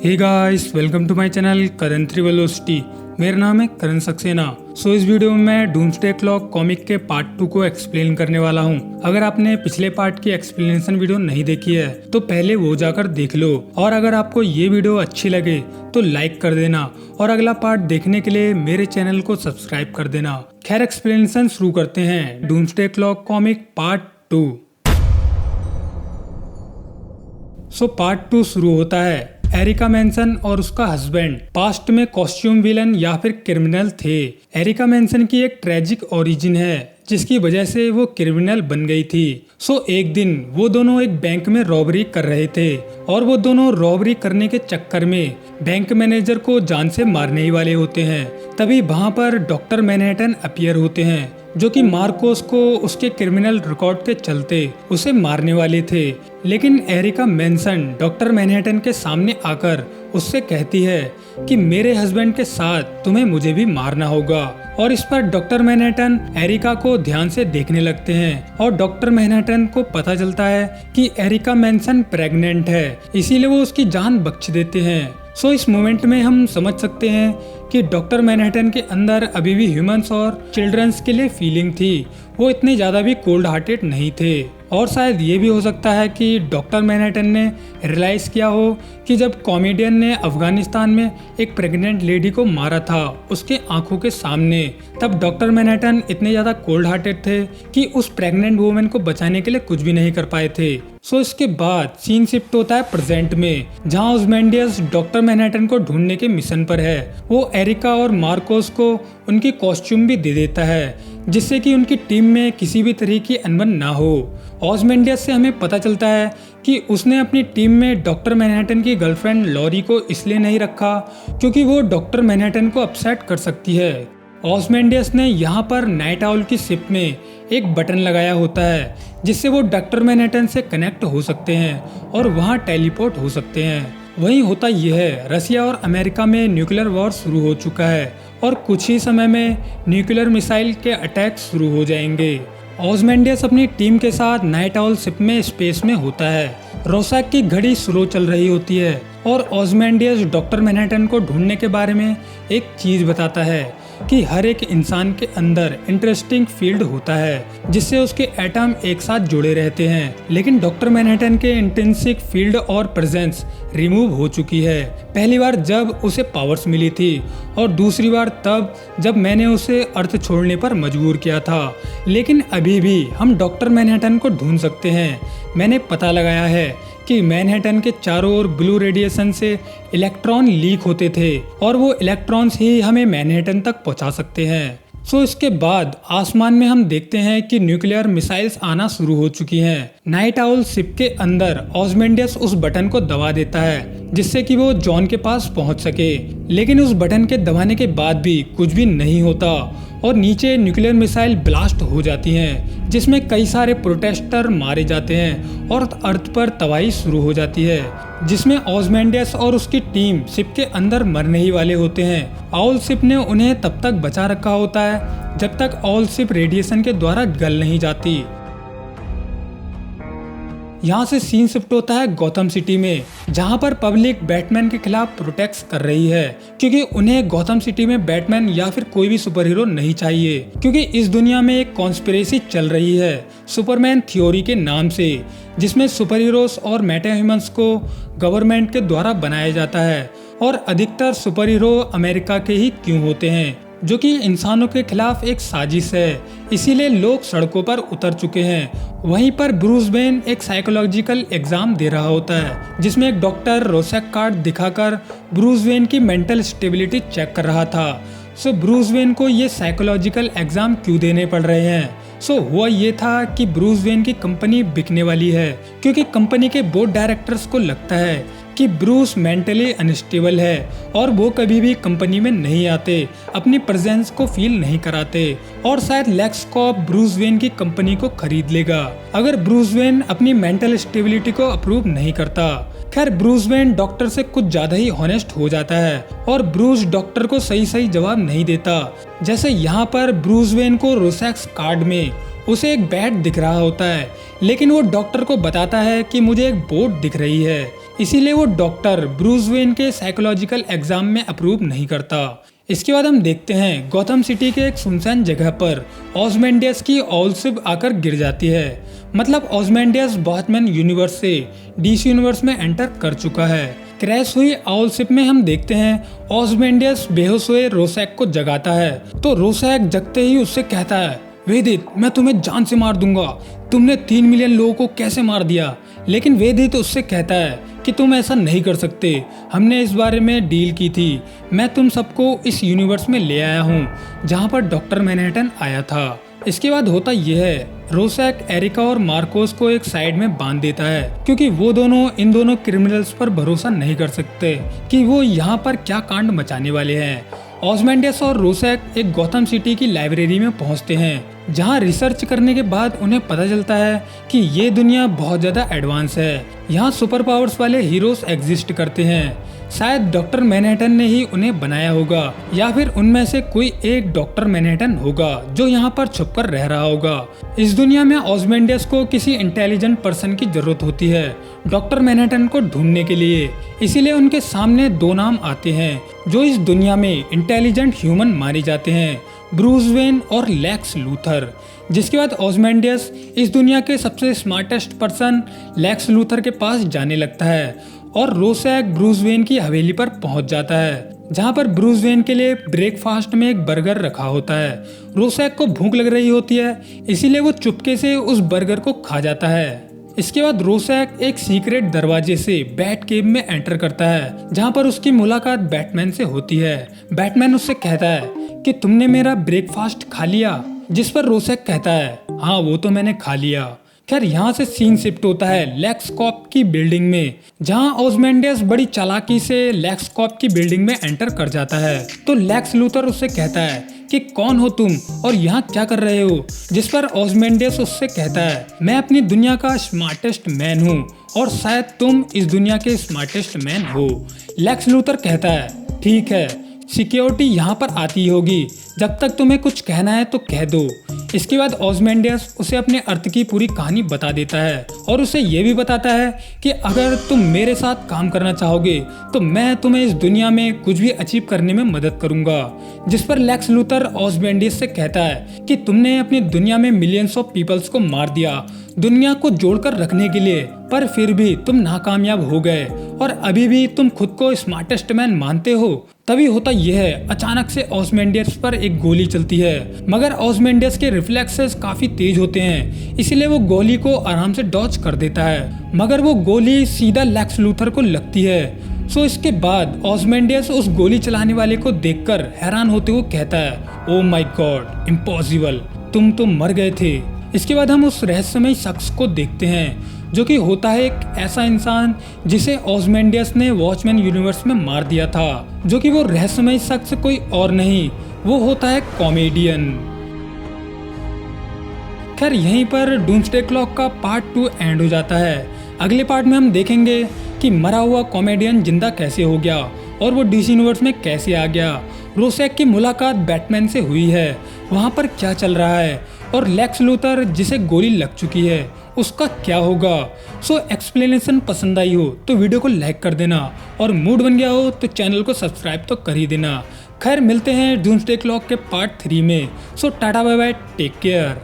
Hey guys, welcome to my channel Karan trivelocity. मेरा नाम है करण सक्सेना। इस वीडियो में मैं डूम्सडे क्लॉक कॉमिक के पार्ट 2 को एक्सप्लेन करने वाला हूँ। अगर आपने पिछले पार्ट की एक्सप्लेनेशन वीडियो नहीं देखी है तो पहले वो जाकर देख लो, और अगर आपको ये वीडियो अच्छी लगे तो लाइक कर देना और अगला पार्ट देखने के लिए मेरे चैनल को सब्सक्राइब कर देना। खैर, एक्सप्लेनेशन शुरू करते हैं। Doomsday clock comic part 2। Part 2 शुरू होता है। एरिका मैनसन और उसका हस्बैंड पास्ट में कॉस्ट्यूम विलन या फिर क्रिमिनल थे। एरिका मैनसन की एक ट्रेजिक ओरिजिन है जिसकी वजह से वो क्रिमिनल बन गई थी। एक दिन वो दोनों एक बैंक में रॉबरी कर रहे थे और वो दोनों रॉबरी करने के चक्कर में बैंक मैनेजर को जान से मारने ही वाले होते हैं। तभी वहाँ पर डॉक्टर मैनहट्टन अपीयर होते हैं जो कि मार्कोस को उसके क्रिमिनल रिकॉर्ड के चलते उसे मारने वाले थे। लेकिन एरिका मैनसन डॉक्टर मैनहट्टन के सामने आकर उससे कहती है कि मेरे हस्बैंड के साथ तुम्हें मुझे भी मारना होगा। और इस पर डॉक्टर मैनहट्टन एरिका को ध्यान से देखने लगते हैं और डॉक्टर मैनहट्टन को पता चलता है कि एरिका मैनसन प्रेग्नेंट है, इसीलिए वो उसकी जान बख्श देते हैं। इस मोमेंट में हम समझ सकते हैं कि डॉक्टर मैनहट्टन के अंदर अभी भी ह्यूमंस और चिल्ड्रंस के लिए फीलिंग थी। वो इतने ज़्यादा भी कोल्ड हार्टेड नहीं थे। और शायद ये भी हो सकता है कि डॉक्टर मैनहट्टन ने रियलाइज़ किया हो कि जब कॉमेडियन ने अफगानिस्तान में एक प्रेग्नेंट लेडी को मारा था उसके आंखों के सामने, तब डॉक्टर मैनहट्टन इतने ज़्यादा कोल्ड हार्टेड थे कि उस प्रेग्नेंट वुमेन को बचाने के लिए कुछ भी नहीं कर पाए थे। इसके बाद सीन शिफ्ट होता है प्रेजेंट में, जहां ओज़मेंडियस डॉक्टर मैनहट्टन को ढूंढने के मिशन पर है। वो एरिका और मार्कोस को उनकी कॉस्ट्यूम भी दे देता है जिससे कि उनकी टीम में किसी भी तरह की अनबन ना हो। ओज़मेंडियस से हमें पता चलता है कि उसने अपनी टीम में डॉक्टर मैनहट्टन की गर्लफ्रेंड लॉरी को इसलिए नहीं रखा क्योंकि वो डॉक्टर मैनहट्टन को अपसेट कर सकती है। ओज़मेंडियस ने यहाँ पर नाइट आउल की शिप में एक बटन लगाया होता है जिससे वो डॉक्टर मैनहट्टन से कनेक्ट हो सकते हैं और वहाँ टेलीपोर्ट हो सकते हैं। वही होता यह है, रसिया और अमेरिका में न्यूक्लियर वॉर शुरू हो चुका है और कुछ ही समय में न्यूक्लियर मिसाइल के अटैक शुरू हो जाएंगे। ओज़मेंडियस अपनी टीम के साथ नाइट आउल शिप में स्पेस में होता है। रोसैक की घड़ी स्लो चल रही होती है और ओज़मेंडियस डॉक्टर मैनहट्टन को ढूंढने के बारे में एक चीज बताता है कि हर एक इंसान के अंदर इंटरेस्टिंग फील्ड होता है जिससे उसके एटम एक साथ जुड़े रहते हैं। लेकिन डॉक्टर मैनहट्टन के इंट्रिंसिक फील्ड और प्रेजेंस रिमूव हो चुकी है। पहली बार जब उसे पावर्स मिली थी और दूसरी बार तब जब मैंने उसे अर्थ छोड़ने पर मजबूर किया था। लेकिन अभी भी हम डॉक्टर मैनहट्टन को ढूंढ सकते हैं। मैंने पता लगाया है कि मैनहट्टन के चारों ओर ब्लू रेडिएशन से इलेक्ट्रॉन लीक होते थे और वो इलेक्ट्रॉन्स ही हमें मैनहट्टन तक पहुंचा सकते हैं। इसके बाद आसमान में हम देखते हैं कि न्यूक्लियर मिसाइल्स आना शुरू हो चुकी हैं। नाइट आउल शिप के अंदर ओज़मेंडियस उस बटन को दबा देता है जिससे कि वो जॉन के पास पहुंच सके। लेकिन उस बटन के दबाने के बाद भी कुछ भी नहीं होता और नीचे न्यूक्लियर मिसाइल ब्लास्ट हो जाती हैं जिसमें कई सारे प्रोटेस्टर मारे जाते हैं और अर्थ पर तबाही शुरू हो जाती है जिसमें ओज़मेंडियस और उसकी टीम शिप के अंदर मरने ही वाले होते हैं। आउल शिप ने उन्हें तब तक बचा रखा होता है जब तक आउल शिप रेडिएशन के द्वारा गल नहीं जाती। यहाँ से सीन शिफ्ट होता है गौथम सिटी में, जहाँ पर पब्लिक बैटमैन के खिलाफ प्रोटेस्ट कर रही है क्योंकि उन्हें गौथम सिटी में बैटमैन या फिर कोई भी सुपर हीरो नहीं चाहिए, क्योंकि इस दुनिया में एक कॉन्स्पिरेसी चल रही है सुपरमैन थ्योरी के नाम से, जिसमें सुपर हीरोज और मेटा ह्यूमंस को गवर्नमेंट के द्वारा बनाया जाता है और अधिकतर सुपर हीरो अमेरिका के ही क्यों होते हैं, जो कि इंसानों के खिलाफ एक साजिश है। इसीलिए लोग सड़कों पर उतर चुके हैं। वहीं पर ब्रूस वेन एक साइकोलॉजिकल एग्जाम दे रहा होता है जिसमें एक डॉक्टर रोसैक कार्ड दिखाकर ब्रूस वेन की मेंटल स्टेबिलिटी चेक कर रहा था। ब्रूस वेन को ये साइकोलॉजिकल एग्जाम क्यों देने पड़ रहे हैं? हुआ ये था कि ब्रूस वेन की कंपनी बिकने वाली है क्योंकि कंपनी के बोर्ड डायरेक्टर्स को लगता है कि ब्रूस मेंटली अनस्टेबल है और वो कभी भी कंपनी में नहीं आते, अपनी प्रेजेंस को फील नहीं कराते और शायद लेक्स कॉर्प ब्रूस वेन की कंपनी को खरीद लेगा अगर ब्रूस वेन अपनी मेंटल स्टेबिलिटी को अप्रूव नहीं करता। खैर, ब्रूस वेन डॉक्टर से कुछ ज्यादा ही हॉनेस्ट हो जाता है और ब्रूस डॉक्टर को सही जवाब नहीं देता। जैसे यहाँ पर ब्रूस वेन को रोसैक्स कार्ड में उसे एक बैट दिख रहा होता है, लेकिन वो डॉक्टर को बताता है कि मुझे एक बोट दिख रही है। इसीलिए वो डॉक्टर ब्रूस वेन के साइकोलॉजिकल एग्जाम में अप्रूव नहीं करता। इसके बाद हम देखते हैं गॉथम सिटी के एक सुनसान जगह पर ऑज़मैंडियस की ऑल शिप आकर गिर जाती है। मतलब ऑज़मैंडियस बॉथमैन यूनिवर्स से डीसी यूनिवर्स में एंटर कर चुका है। क्रैश हुई ऑल शिप में हम देखते हैं ऑज़मैंडियस बेहोश हुए रोसैक को जगाता है। तो रोसैक जगते ही उससे कहता है, वेदित मैं तुम्हें जान से मार दूंगा, तुमने 3 मिलियन लोगों को कैसे मार दिया। लेकिन वेदित उससे कहता है कि तुम ऐसा नहीं कर सकते, हमने इस बारे में डील की थी, मैं तुम सबको इस यूनिवर्स में ले आया हूँ जहाँ पर डॉक्टर मैनहट्टन आया था। इसके बाद होता यह है, रोसैक एरिका और मार्कोस को एक साइड में बांध देता है क्योंकि वो दोनों इन दोनों क्रिमिनल्स पर भरोसा नहीं कर सकते कि वो यहाँ पर क्या कांड मचाने वाले हैं। ऑज़मैंडियस और रोसैक एक गॉथम सिटी की लाइब्रेरी में पहुंचते हैं जहां रिसर्च करने के बाद उन्हें पता चलता है कि ये दुनिया बहुत ज्यादा एडवांस है। यहाँ सुपर पावर्स वाले हीरोज एग्जिस्ट करते हैं। शायद डॉक्टर मैनहट्टन ने ही उन्हें बनाया होगा या फिर उनमें से कोई एक डॉक्टर मैनहट्टन होगा जो यहाँ पर छुपकर रह रहा होगा। इस दुनिया में ऑज़मैंडियस को किसी इंटेलिजेंट पर्सन की जरूरत होती है डॉक्टर मैनहट्टन को ढूंढने के लिए। इसीलिए उनके सामने 2 नाम आते हैं जो इस दुनिया में इंटेलिजेंट ह्यूमन माने जाते हैं, ब्रूस वेन और लेक्स लूथर। जिसके बाद ऑज़मैंडियस इस दुनिया के सबसे स्मार्टेस्ट पर्सन लेक्स लूथर के पास जाने लगता है और रोसैक ब्रूस वेन की हवेली पर पहुंच जाता है जहां पर ब्रूस वेन के लिए ब्रेकफास्ट में एक बर्गर रखा होता है। रोसैक को भूख लग रही होती है इसीलिए वो चुपके से उस बर्गर को खा जाता है। इसके बाद रोसैक एक सीक्रेट दरवाजे से बैट केव में एंटर करता है जहां पर उसकी मुलाकात बैटमैन से होती है। बैटमैन उससे कहता है कि तुमने मेरा ब्रेकफास्ट खा लिया, जिस पर रोसैक कहता है हाँ वो तो मैंने खा लिया। खैर यहाँ से सीन शिफ्ट होता है लेक्स कॉर्प की बिल्डिंग में जहाँ ऑज़मैंडियस बड़ी चालाकी से लेक्स कॉर्प की बिल्डिंग में एंटर कर जाता है। तो लेक्स लूथर उससे कहता है कि कौन हो तुम और यहाँ क्या कर रहे हो, जिस पर ऑज़मैंडियस उससे कहता है मैं अपनी दुनिया का स्मार्टेस्ट मैन हूँ और शायद तुम इस दुनिया के स्मार्टेस्ट मैन हो। लेक्स लूथर कहता है ठीक है, सिक्योरिटी यहाँ पर आती होगी, जब तक तुम्हें कुछ कहना है तो कह दो। इसके बाद ऑज़मैंडियस उसे अपने अर्थ की पूरी कहानी बता देता है और उसे ये भी बताता है कि अगर तुम मेरे साथ काम करना चाहोगे तो मैं तुम्हें इस दुनिया में कुछ भी अचीव करने में मदद करूंगा। जिस पर लेक्स लूथर ऑज़मैंडियस से कहता है कि तुमने अपनी दुनिया में मिलियंस ऑफ पीपल्स को मार दिया दुनिया को जोड़कर रखने के लिए, पर फिर भी तुम नाकामयाब हो गए और अभी भी तुम खुद को स्मार्टेस्ट मैन मानते हो। तभी होता यह है, अचानक से ऑज़मैंडियस पर एक गोली चलती है मगर ऑज़मैंडियस के रिफ्लेक्सेस काफी तेज होते हैं इसलिए वो गोली को आराम से डॉज कर देता है मगर वो गोली सीधा लेक्स लूथर को लगती है। सो इसके बाद ऑज़मैंडियस उस गोली चलाने वाले को देखकर हैरान होते हुए कहता है ओ माय गॉड, इम्पॉसिबल, तुम तो मर गए थे। इसके बाद हम उस रहस्यमय शख्स को देखते हैं जो कि होता है एक ऐसा इंसान जिसे ऑज़मैंडियस ने वॉचमैन यूनिवर्स में मार दिया था, जो कि वो रहस्यमय शख्स कोई और नहीं, वो होता है कॉमेडियन। खैर यहीं पर डूम्सडे क्लॉक का पार्ट 2 एंड हो जाता है। अगले पार्ट में हम देखेंगे कि मरा हुआ कॉमेडियन जिंदा कैसे हो गया और वो डीसी यूनिवर्स में कैसे आ गया, रोसैक की मुलाकात बैटमैन से हुई है, वहाँ पर क्या चल रहा है और लेक्स लूथर जिसे गोली लग चुकी है उसका क्या होगा। सो एक्सप्लेनेशन पसंद आई हो तो वीडियो को लाइक कर देना और मूड बन गया हो तो चैनल को सब्सक्राइब तो कर ही देना। खैर मिलते हैं डूम्सडे क्लॉक के पार्ट 3 में। So tata bye bye, take care.